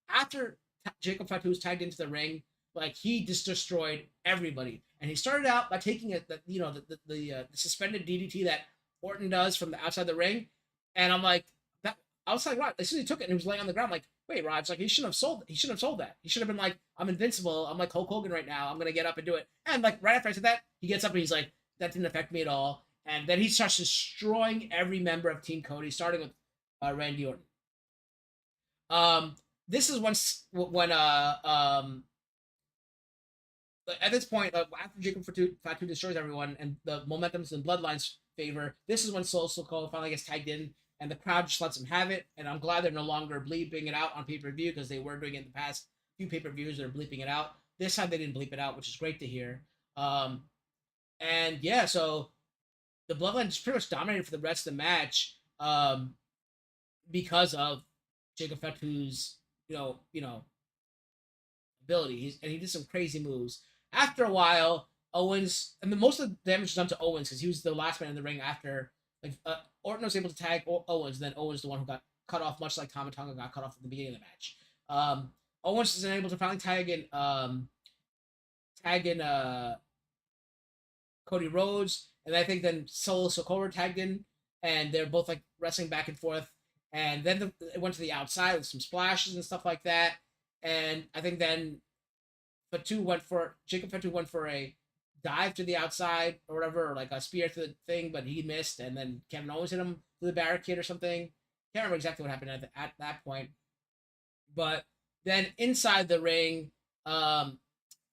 After Jacob Fatu was tagged into the ring, like he just destroyed everybody, and he started out by taking the suspended DDT that Orton does from the outside the ring, and I'm like that. I was like, right, as soon as he took it and he was laying on the ground, like wait, Raj, like he shouldn't have sold that. He should have been like, I'm invincible. I'm like Hulk Hogan right now. I'm gonna get up and do it. And like right after I said that, he gets up and he's like, that didn't affect me at all. And then he starts destroying every member of Team Cody, starting with Randy Orton. Um, this is when at this point, after Jacob Fatu destroys everyone and the momentum's in Bloodline's favor, this is when Soul Sikoa finally gets tagged in and the crowd just lets him have it. And I'm glad they're no longer bleeping it out on pay per view because they were doing it in the past few pay per views. They're bleeping it out. This time they didn't bleep it out, which is great to hear. Um, and yeah, so the Bloodline just pretty much dominated for the rest of the match because of Jacob Fatu's ability. And he did some crazy moves. After a while, Owens, and most of the damage was done to Owens because he was the last man in the ring after. Like Orton was able to tag Owens, and then Owens the one who got cut off, much like Tama Tonga got cut off at the beginning of the match. Owens is able to finally tag in Cody Rhodes, and I think then Solo Sokoa tagged in, and they're both like wrestling back and forth. And then it went to the outside with some splashes and stuff like that. And I think then Jacob Fatu went for a dive to the outside or whatever, or like a spear to the thing, but he missed, and then Kevin Owens hit him to the barricade or something. Can't remember exactly what happened at that point. But then inside the ring, I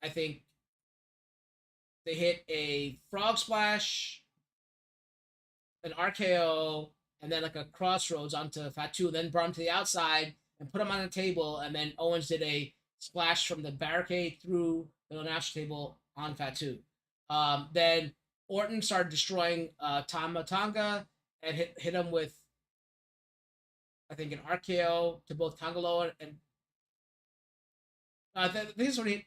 think they hit a frog splash, an RKO, and then like a crossroads onto Fatu, then brought him to the outside and put him on a table, and then Owens did a splash from the barricade through the national table on Fatu. Then Orton started destroying Tama Tonga and hit him with, I think, an RKO to both Tangaloa and this is when he hit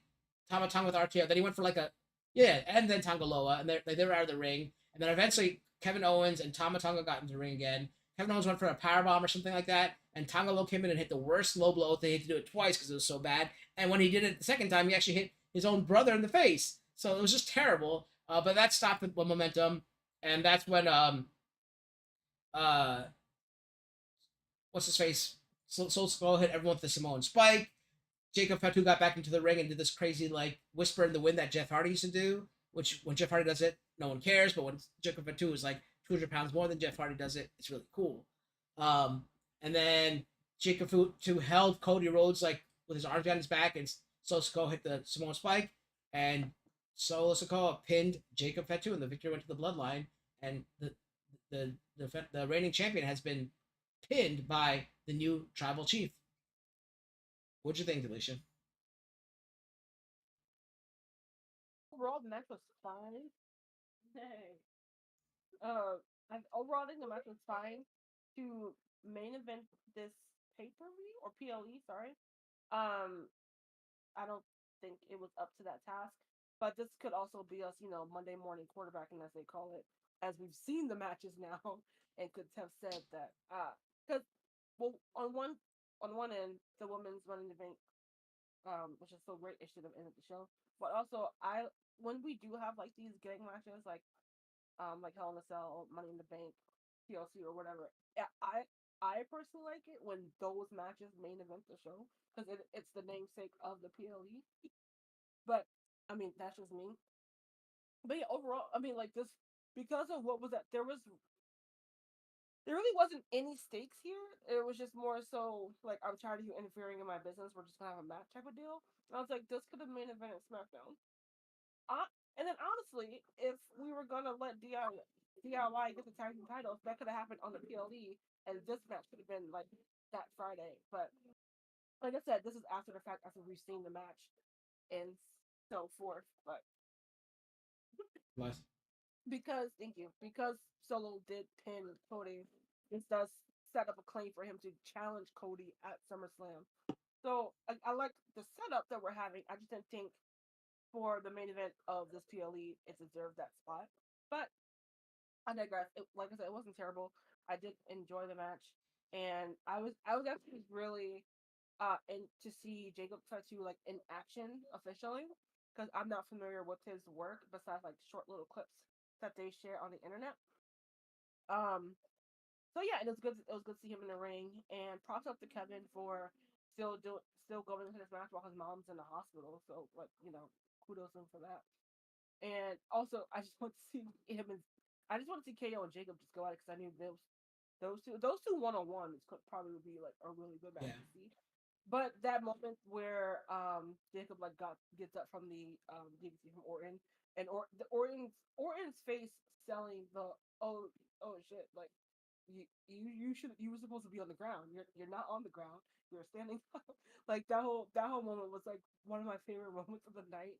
Tama Tonga with RKO. Then he went for like a and then Tangaloa, and they were out of the ring. And then eventually Kevin Owens and Tama Tonga got into the ring again. Kevin Owens went for a powerbomb or something like that, and Tangaloa came in and hit the worst low blow. They had to do it twice because it was so bad. And when he did it the second time, he actually hit his own brother in the face. So it was just terrible. But that stopped the momentum, and that's when uh what's his face? Soul Skull hit everyone with the Samoan Spike. Jacob Fatu got back into the ring and did this crazy like whisper in the wind that Jeff Hardy used to do. Which when Jeff Hardy does it, no one cares. But when Jacob Fatu is like 200 pounds more than Jeff Hardy does it, it's really cool. And then Jacob Fatu held Cody Rhodes like with his arms behind his back, and Solo Sikoa hit the Samoan Spike, and Solo Sikoa pinned Jacob Fatu, and the victory went to the Bloodline, and the reigning champion has been pinned by the new tribal chief. What'd you think, Alicia? Overall, the match was fine. Hey. Overall, I think the match was fine. To main event this pay per view or PLE, sorry. Um, I don't think it was up to that task. But this could also be us, Monday morning quarterbacking, as they call it, as we've seen the matches now, and could have said that. Because well, on one end, the women's running the bank, which is so great, it should have ended the show. But also, when we do have like these gang matches, like Hell in a Cell, Money in the Bank, TLC or whatever. Yeah, I personally like it when those matches main event the show because it's the namesake of the PLE. But I mean, that's just me. But yeah, overall, I mean, like this because of what was that? There really wasn't any stakes here. It was just more so like I'm tired of you interfering in my business. We're just gonna have a match type of deal. And I was like, this could have main evented SmackDown. Uh, and then honestly, if we were gonna let DIY get the tag team titles, that could have happened on the PLE, and this match could have been like that Friday. But like I said, this is after the fact, after we've seen the match and so forth. But Nice. thank you, because Solo did pin Cody, this does set up a claim for him to challenge Cody at SummerSlam. So I like the setup that we're having. I just didn't think for the main event of this PLE, it deserved that spot. But I digress. Like I said, it wasn't terrible. I did enjoy the match, and I was actually really and to see Jacob Fatu like in action officially because I'm not familiar with his work besides like short little clips that they share on the internet. Um, so yeah, it was good. It was good to see him in the ring, and props up to Kevin for still going to this match while his mom's in the hospital. So like kudos to him for that. And also, I just want to see him and I just want to see KO and Jacob just go at it because I knew those two 1-on-1 is probably would be like a really good match Yeah. to see. But that moment where Jacob like gets up from the DVC from Orton and Orton's face selling the oh shit like you were supposed to be on the ground. You're not on the ground. You're standing up. Like that whole moment was like one of my favorite moments of the night,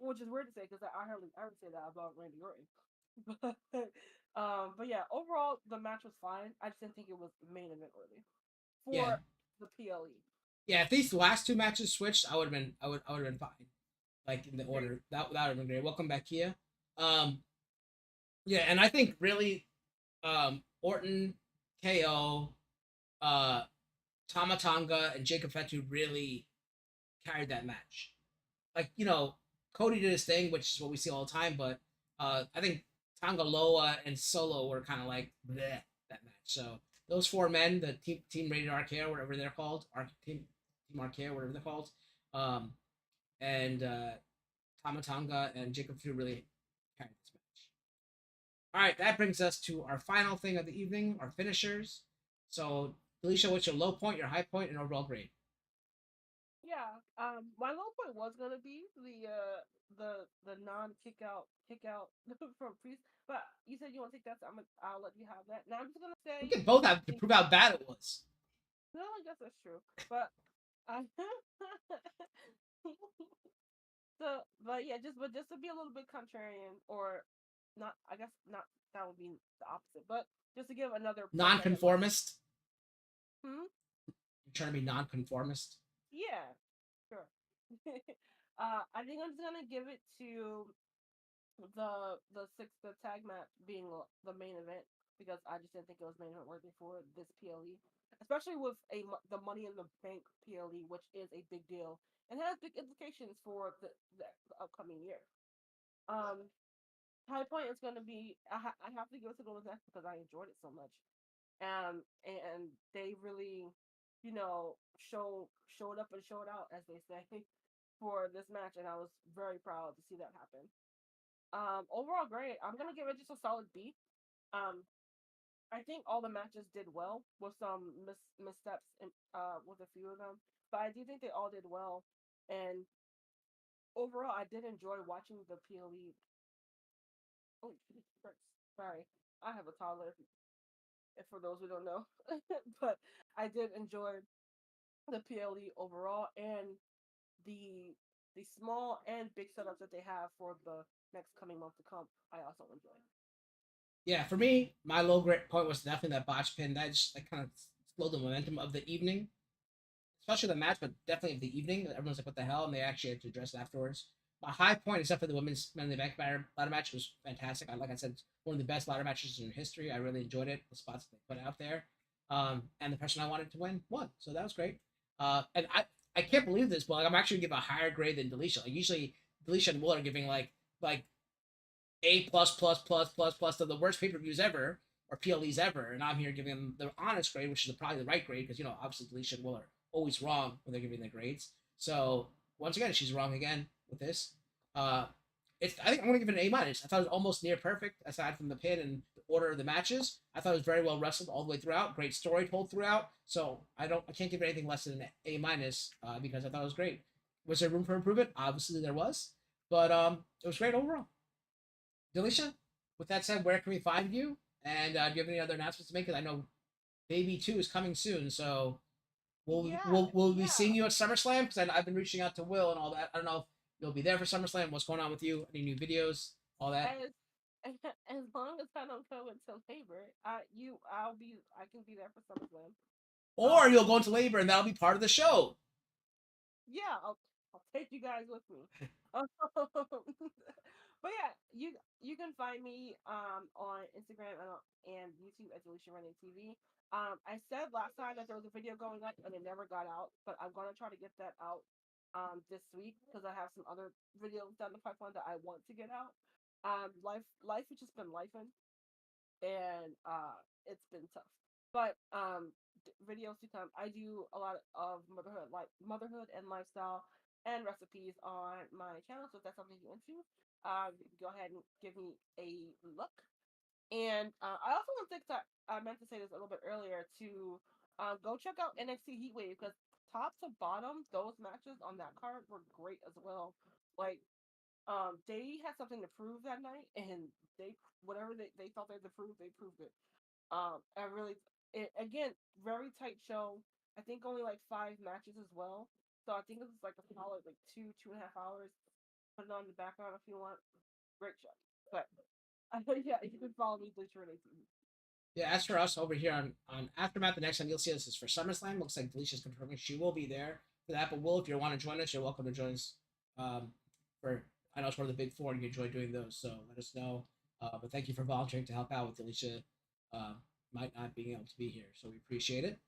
which is weird to say because I hardly say that about Randy Orton. But yeah, overall the match was fine. I just didn't think it was main event worthy Yeah. for the PLE. Yeah. If these last two matches switched, I would have been fine. Like in the order that would have been great. Welcome back, Kia. Um, yeah, and I think really, Orton, KO, uh, Tama Tonga, and Jacob Fatu really carried that match. Like Cody did his thing, which is what we see all the time, but I think Tonga Loa and Solo were kind of like bleh, that match. So those four men, the team rated RKO, whatever they're called, team RKO, whatever they're called, um, and Tama Tonga and Jacob Fatu really carried this match. All right, that brings us to our final thing of the evening, our finishers. So, Alicia, what's your low point, your high point, and overall grade? Yeah. My low point was gonna be the non kick out from Priest, but you said you want to take that, so I'll let you have that. Now I'm just gonna We say can both I have to think prove how bad it was. no, I guess that's true, but I but yeah, just to be a little bit contrarian, or not, I guess not. That would be the opposite, but just to give another point that I didn't like. Nonconformist. Hmm. You're trying to be nonconformist. Yeah, sure. I think I'm just gonna give it to the tag match being the main event because I just didn't think it was main event worthy for this PLE, especially with the Money in the Bank PLE, which is a big deal and has big implications for the upcoming year. Um, High point is going to be I have to give it to Golden Nest because I enjoyed it so much. And they really, showed up and showed out as they say for this match, and I was very proud to see that happen. Overall great. I'm gonna give it just a solid B. Um, I think all the matches did well with some missteps with a few of them, but I do think they all did well. And overall, I did enjoy watching the PLE. Oh, sorry, I have a toddler. If for those who don't know, but I did enjoy the PLE overall and the the small and big setups that they have for the next coming month to come. I also enjoy. Yeah, for me, my low grade point was definitely that botch pin. That just like kind of slowed the momentum of the evening, especially the match, but definitely of the evening. Everyone's like, "What the hell?" And they actually had to address it afterwards. My high point, except for the women's men in the bank ladder match, was fantastic. Like I said, it's one of the best ladder matches in history. I really enjoyed it. The spots they put out there, and the person I wanted to win won, so that was great. And I can't believe this, but like, I'm actually gonna give a higher grade than Delisha. Like usually, Delisha and Will are giving like A plus plus plus plus plus to the worst pay per views ever or PLEs ever, and I'm here giving them the honest grade, which is probably the right grade because obviously Delisha and Will are always wrong when they're giving their grades. So once again, she's wrong again with this. Uh, I think I'm gonna give it an A minus. I thought it was almost near perfect aside from the pin and the order of the matches. I thought it was very well wrestled all the way throughout. Great story told throughout. So I can't give it anything less than an A minus because I thought it was great. Was there room for improvement? Obviously there was, but it was great overall. Delisha, with that said, where can we find you? And do you have any other announcements to make? Because I know Baby 2 is coming soon, so Yeah, will we be yeah. seeing you at SummerSlam? Because I've been reaching out to Will and all that. I don't know if you'll be there for SummerSlam. What's going on with you? Any new videos? All that. As as long as I don't go until labor, I can be there for SummerSlam. Or Um, you'll go into labor and that'll be part of the show. yeah, I'll take you guys with me. Um, but yeah, you can find me on Instagram and YouTube at Alicia Running TV. I said last time that there was a video going up and it never got out, but I'm gonna try to get that out this week because I have some other videos down the pipeline that I want to get out. Life has just been life, and it's been tough. But videos to come. I do a lot of motherhood and lifestyle and recipes on my channel. So if that's something you're into, go ahead and give me a look. And I also want to think that I meant to say this a little bit earlier to go check out NXT Heatwave because top to bottom, those matches on that card were great as well. Like they had something to prove that night, and they whatever they thought they had to prove, they proved it. I really, again, very tight show. I think only like 5 matches as well. So I think it was like a solid like 2.5 hours. Put it on the background if you want. Great show. But yeah, you can follow me, Bleacher Renee TV. Yeah, as for us over here on AfterMat, the next time you'll see us is for SummerSlam. Looks like Delicia's confirming she will be there for that. But Will, if you want to join us, you're welcome to join us. For I know it's one of the big four, and you enjoy doing those, so let us know. But thank you for volunteering to help out with Delicia. Might not being able to be here, so we appreciate it.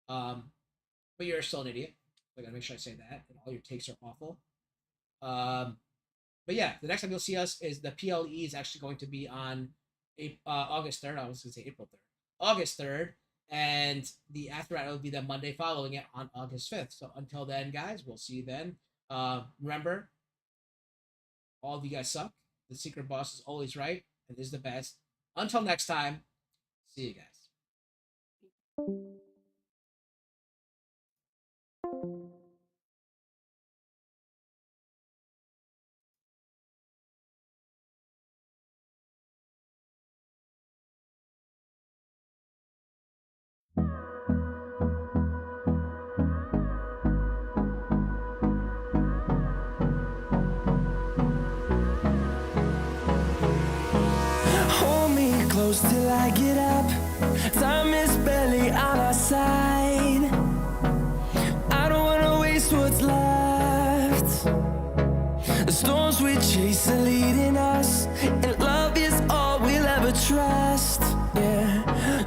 But you're still an idiot. So I gotta make sure I say that. And all your takes are awful. But yeah, the next time you'll see us is the PLE is actually going to be on August 3rd. I was going to say April 3rd. August 3rd. And the AfterTalk will be the Monday following it on August 5th. So until then, guys, we'll see you then. Remember, all of you guys suck. The secret boss is always right and is the best. Until next time, see you guys. Hold me close till I get up. Time is barely on our side. I don't wanna waste what's left. The storms we chase are leading us, and love is all we'll ever trust. Yeah,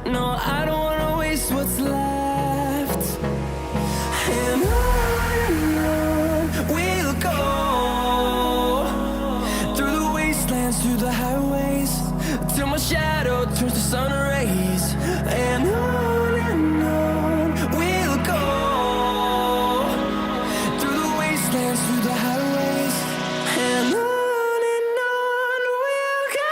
no, I don't wanna waste what's left. And on we'll go, through the wastelands, through the highways, till my shadow turns to sun rays. And on we'll go, through the wastelands, through the highways, and on we'll go.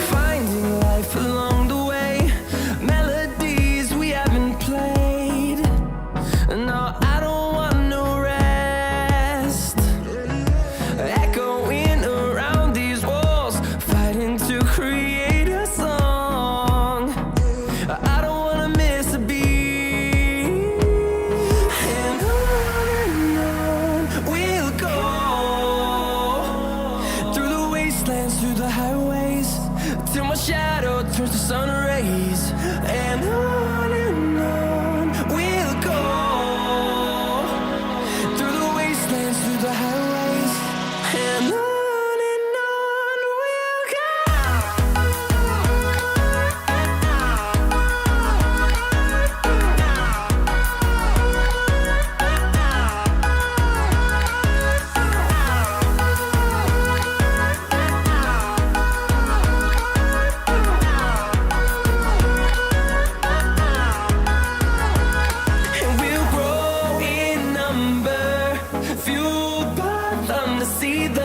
Finding life along the way, melodies we haven't played. No, I don't want no rest. Echoing around these walls, fighting to create a song. I don't wanna miss a beat. And on we'll go, through the wastelands, through the highways, till my shadow turns to sun rays. And on we'll go, through the wastelands, through the highways, and on we'll go. And we'll grow in number, fueled by them to see the